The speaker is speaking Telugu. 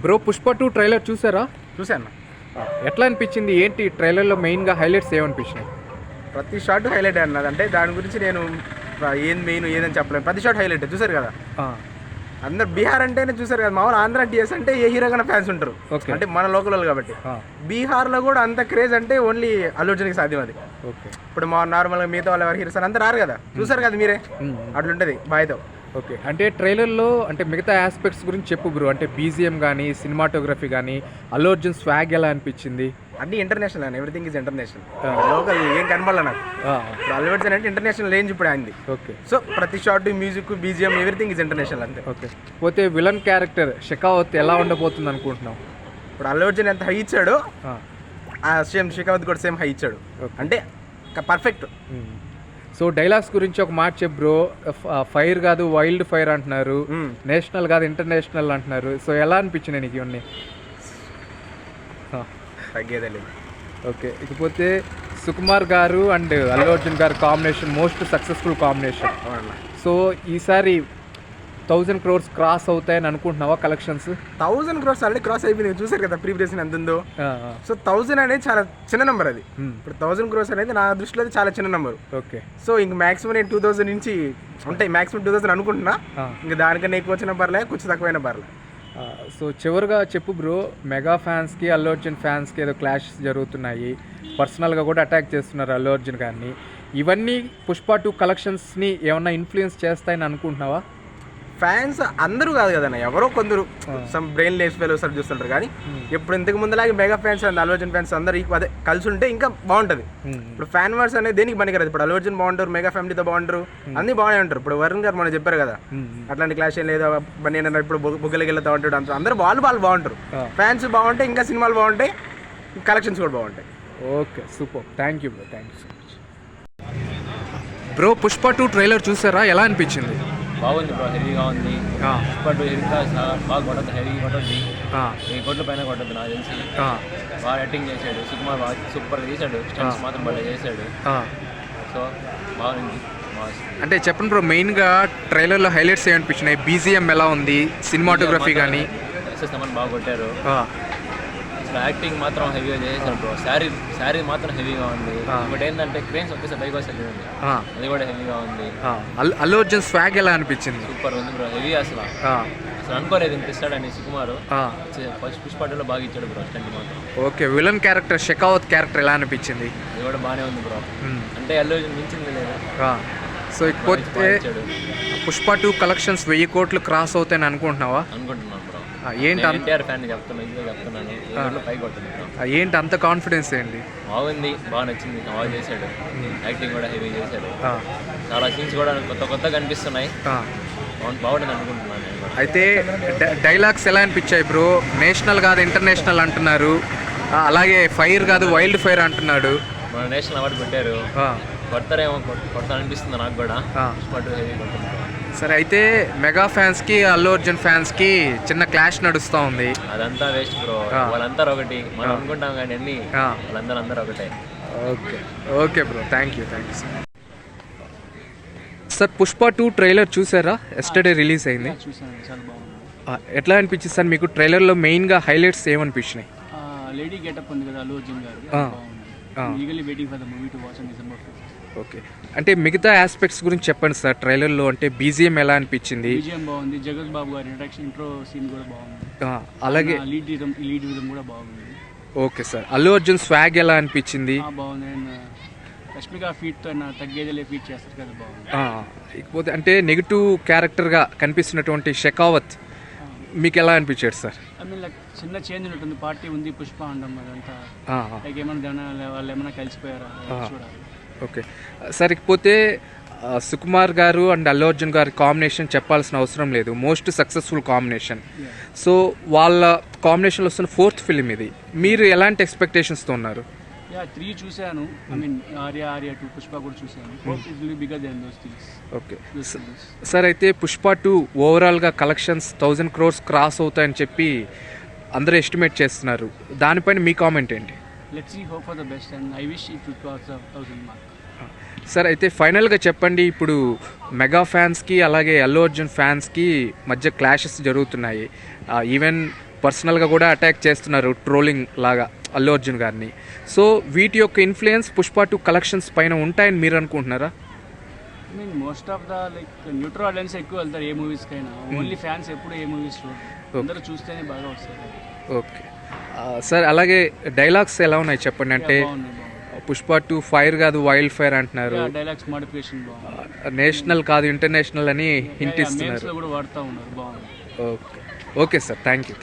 బ్రో పుష్ప 2 ట్రైలర్ చూసారా? చూశాను. ఎట్లా అనిపించింది? ఏంటి ట్రైలర్లో మెయిన్గా హైలైట్స్ ఏమనిపించినాయి? ప్రతి షాట్ హైలైట్ అన్నది. అంటే దాని గురించి నేను ఏం మెయిన్ ఏదని చెప్పలేను. ప్రతి షాట్ హైలైట్ చూసారు కదా. అందరు బీహార్ అంటేనే చూసారు కదా. మామూలు ఆంధ్ర టీఎస్ అంటే ఏ హీరో కన్నా ఫ్యాన్స్ ఉంటారు, అంటే మన లోకల్ వాళ్ళు కాబట్టి. బీహార్లో కూడా అంత క్రేజ్ అంటే ఓన్లీ అల్లు అర్జున్కి సాధ్యం అది. ఇప్పుడు మా నార్మల్గా మిగతా వాళ్ళు ఎవరు హీరోస్ అంతా రారు కదా. చూసారు కదా మీరే, అట్లుంటుంది బాయ్తో. ఓకే, అంటే ట్రైలర్లో అంటే మిగతా ఆస్పెక్ట్స్ గురించి చెప్పు బ్రో. అంటే బీజిఎం కానీ సినిమాటోగ్రఫీ కానీ అల్లు అర్జున్ స్వాగ్ ఎలా అనిపించింది? అన్ని ఇంటర్నేషనల్ అని, ఎవ్రీథింగ్ ఈజ్ ఇంటర్నేషనల్. లోకల్ ఏం కనపడలే నాకు. ఇప్పుడు అల్లు అర్జున్ అంటే ఇంటర్నేషనల్ రేంజ్ ఇప్పుడు అయింది. ఓకే, సో ప్రతి shot, music, BGM, everything is international అంతే. ఓకే, పోతే విలన్ క్యారెక్టర్ షెకావత్ ఎలా ఉండబోతుంది అనుకుంటున్నాం? ఇప్పుడు అల్లు అర్జున్ ఎంత హై ఇచ్చాడో సేమ్ షెకావత్ కూడా సేమ్ హై ఇచ్చాడు. అంటే పర్ఫెక్ట్. సో డైలాగ్స్ గురించి ఒక మాట చెప్పు బ్రో. ఫైర్ కాదు వైల్డ్ ఫైర్ అంటున్నారు, నేషనల్ కాదు ఇంటర్నేషనల్ అంటున్నారు. సో ఎలా అనిపించినాయి నీకు ఇవన్నీ? తగ్గేదే. ఓకే, ఇకపోతే సుకుమార్ గారు అండ్ అల్లు అర్జున్ గారు combination most successful combination. So ఈసారి 1000 crores క్రాస్ అవుతాయని అనుకుంటున్నావా కలెక్షన్స్? 1000 crores ఆల్రెడీ క్రాస్ అయిపోయింది. చూసారు కదా ప్రీవియస్ ఎంత ఉందో. సో 1000 అనేది చాలా చిన్న నెంబర్ అది. ఇప్పుడు 1000 crores అనేది నా దృష్టిలో చాలా చిన్న నెంబర్. ఓకే, సో ఇంక మాక్సిమం నేను 2000 నుంచి ఉంటాయి, మాక్సిమం 2000 అనుకుంటున్నా. ఇంకా దానికన్నా ఎక్కువ వచ్చినా పర్లే, కొంచెం తక్కువైనా పర్లే. సో చివరిగా చెప్పు బ్రో, మెగా ఫ్యాన్స్కి అల్లు అర్జున్ ఫ్యాన్స్కి ఏదో క్లాషెస్ జరుగుతున్నాయి, పర్సనల్గా కూడా అటాక్ చేస్తున్నారు అల్లు అర్జున్ గారిని. ఇవన్నీ పుష్ప 2 కలెక్షన్స్ని ఏమన్నా ఇన్ఫ్లుయెన్స్ చేస్తాయని అనుకుంటున్నావా? ఫ్యాన్స్ అందరూ కాదు కదన్న, ఎవరో కొందరు సమ్ బ్రెయిన్ లెస్ ఫెలోస్ అని చూస్తుంటారు. కానీ ఇప్పుడు ఇంతకు ముందులాగే mega fans and Allu Arjun fans అందరూ అదే కలిసి ఉంటే ఇంకా బాగుంటుంది. ఇప్పుడు ఫ్యాన్ వర్స్ అనేది దేనికి పనికిరాదు. ఇప్పుడు అల్లు అర్జున్ బాగుంటారు, మెగా ఫ్యామిలీతో బాగుంటారు, అన్ని బాగానే ఉంటారు. ఇప్పుడు వరుణ్ గారు మనం చెప్పారు కదా, అట్లాంటి క్లాష్ ఏం లేదు. నేను ఇప్పుడు బుగ్గలకి వెళ్తా ఉంటాడు, అంత అందరూ వాళ్ళు బాగుంటారు. ఫ్యాన్స్ బాగుంటే ఇంకా సినిమాలు బాగుంటాయి, కలెక్షన్స్ కూడా బాగుంటాయి. Okay, super, thank you bro, thank you so much bro. Pushpa 2 trailer చూసారా? ఎలా అనిపించింది? బాగుంది బ్రో, హెవీగా ఉంది. పుష్ప 2 హెవీగా బాగా కొట్టద్దు, హెవీగా కొట్టద్ది. 1000 కోట్ల పైన కొట్టద్దు నాకు తెలిసి. బాగా యాక్టింగ్ చేశాడు సుకుమార్, బాగా సూపర్గా చేశాడు. స్టంట్స్ మాత్రం బాగా చేశాడు. సో బాగుంది. అంటే చెప్పండి బ్రో, మెయిన్గా ట్రైలర్లో హైలైట్స్ ఏమనిపించినాయి? బీజిఎం ఎలా ఉంది, సినిమాటోగ్రఫీ కానీ? బాగా కొట్టారు. అసలు యాక్టింగ్ మాత్రం హెవీగా చేశాడు బ్రో. శారీ మాత్రం హెవీగా ఉంది. బట్ ఏంటంటే క్రేన్స్ వచ్చేసి బైక్ వస్తుంది, అది కూడా హెవీగా ఉంది. అల్లు అర్జున్ స్వాగ్ ఎలా అనిపించింది? సూపర్ ఉంది బ్రో, హెవీ. అసలు అనుకోలేదు ఇంత ఇస్తాడని సుకుమారు. పుష్ప 2లో బాగా ఇచ్చాడు బ్రో స్టంట్ మాత్రం. Okay, villain character Shekhawat character ఎలా అనిపించింది? అది కూడా బాగానే ఉంది బ్రో. అంటే అల్లు అర్జున్ మించింది లేదు. సో ఇకపోతే పుష్ప 2 కలెక్షన్స్ 1000 కోట్లు క్రాస్ అవుతాయని అనుకుంటున్నావా? అనుకుంటున్నాను బ్రో. ఏంటి ఏంటి అంత కాన్ఫిడెన్స్? ఏంటి? బాగుంది, బాగా నచ్చింది, బాగా చేశాడు. యాక్టింగ్ కూడా హెవీ చేశాడు. చాలా సీన్స్ కూడా కొత్తగా కనిపిస్తున్నాయి. బాగుంటుంది అనుకుంటున్నాను. అయితే డైలాగ్స్ ఎలా అనిపించాయి బ్రో? నేషనల్ కాదు ఇంటర్నేషనల్ అంటున్నారు, అలాగే ఫైర్ కాదు వైల్డ్ ఫైర్ అంటున్నాడు. మన నేషనల్ అవార్డు పెట్టారు, కొడతారేమో, కొడతా అనిపిస్తుంది నాకు కూడా. పుష్ప 2 హెవీ కొడుతుంది. సరే, అయితే మెగా ఫ్యాన్స్కి అల్లు అర్జున్ ఫ్యాన్స్కి చిన్న క్లాష్ నడుస్తూ ఉంది. అదంతా వేస్ట్ బ్రో, వాళ్ళందరూ ఒకటి. మనం అనుకుంటాం కానీ అన్ని వాళ్ళందరూ ఒకటే. Okay, okay bro, thank you sir. Pushpa 2 trailer చూసారా? ఎస్టర్డే రిలీజ్ అయింది. ఎట్లా అనిపించింది సార్ మీకు? ట్రైలర్లో మెయిన్గా హైలైట్స్ ఏమనిపించినాయి? లేడీ గెటప్ ఉంది కదా అల్లు అర్జున్ గారు. ఓకే, అంటే మిగతా ఆస్పెక్ట్స్ గురించి చెప్పండి సార్ ట్రైలర్లో. అంటే బీజిఎం ఎలా అనిపించింది? బీజిఎం బాగుంది, జగత్ బాబు గారి ఇంట్రో సీన్ కూడా బాగుంది. అలాగే లీడ్ రిథమ్ కూడా బాగుంది. Okay sir, Allu Arjun swag ఎలా అనిపించింది? బాగుంది. రష్మిక ఫీట్తో తగ్గేదిలే ఫీట్ చేస్తారు కదా, బాగుంది. ఇకపోతే అంటే నెగిటివ్ క్యారెక్టర్గా కనిపిస్తున్నటువంటి షెకావత్ మీకు ఎలా అనిపించాడు సార్? ఐ మీన్ లైక్ చిన్న చేంజ్ ఉంటుంది. పార్టీ ఉంది పుష్ప అండం, అదంతా లైక్ ఏమైనా వాళ్ళు ఏమైనా కలిసిపోయారా చూడాలి. ఓకే సార్, ఇకపోతే సుకుమార్ గారు అండ్ అల్లు అర్జున్ గారి కాంబినేషన్ చెప్పాల్సిన అవసరం లేదు, మోస్ట్ సక్సెస్ఫుల్ కాంబినేషన్. సో వాళ్ళ కాంబినేషన్లో వస్తున్న 4th ఫిలిం ఇది. మీరు ఎలాంటి ఎక్స్పెక్టేషన్స్తో ఉన్నారు? 3 చూశాను. ఐ మీన్ ఆర్యా 2, పుష్ప కూడా చూశాను. ఓకే సార్, అయితే పుష్ప 2 ఓవరాల్గా కలెక్షన్స్ 1000 crores క్రాస్ అవుతాయని చెప్పి అందరూ ఎస్టిమేట్ చేస్తున్నారు. దానిపైన మీ కామెంట్ ఏంటి? Let's see, hope for the best and I wish it would cross 1000 mark. Sir, అయితే ఫైనల్గా చెప్పండి, ఇప్పుడు మెగా ఫ్యాన్స్కి అలాగే అల్లు అర్జున్ ఫ్యాన్స్కి మధ్య క్లాషెస్ జరుగుతున్నాయి. ఈవెన్ పర్సనల్గా కూడా అటాక్ చేస్తున్నారు, ట్రోలింగ్ లాగా అల్లు అర్జున్ గారిని. సో వీటి యొక్క ఇన్ఫ్లుయెన్స్ పుష్ప 2 కలెక్షన్స్ పైన ఉంటాయని మీరు అనుకుంటున్నారా? I mean most of the like neutral audience ఎక్కువ వెళ్తారు ఏ మూవీస్కైనా. ఓన్లీ ఫ్యాన్స్ ఎప్పుడు ఏ మూవీస్ చూడరు, అందరూ చూస్తేనే బాగా వస్తారు. ఓకే సార్, అలాగే డైలాగ్స్ ఎలా ఉన్నాయి చెప్పండి. అంటే పుష్ప 2 ఫైర్ కాదు వైల్డ్ ఫైర్ అంటున్నారు, డైలాగ్స్ మోడిఫికేషన్ బాగుంది, నేషనల్ కాదు ఇంటర్నేషనల్ అని హింట్ ఇస్తున్నారు. కూడా వాడుతూ ఉన్నారు, బాగుంది. Okay okay sir, thank you.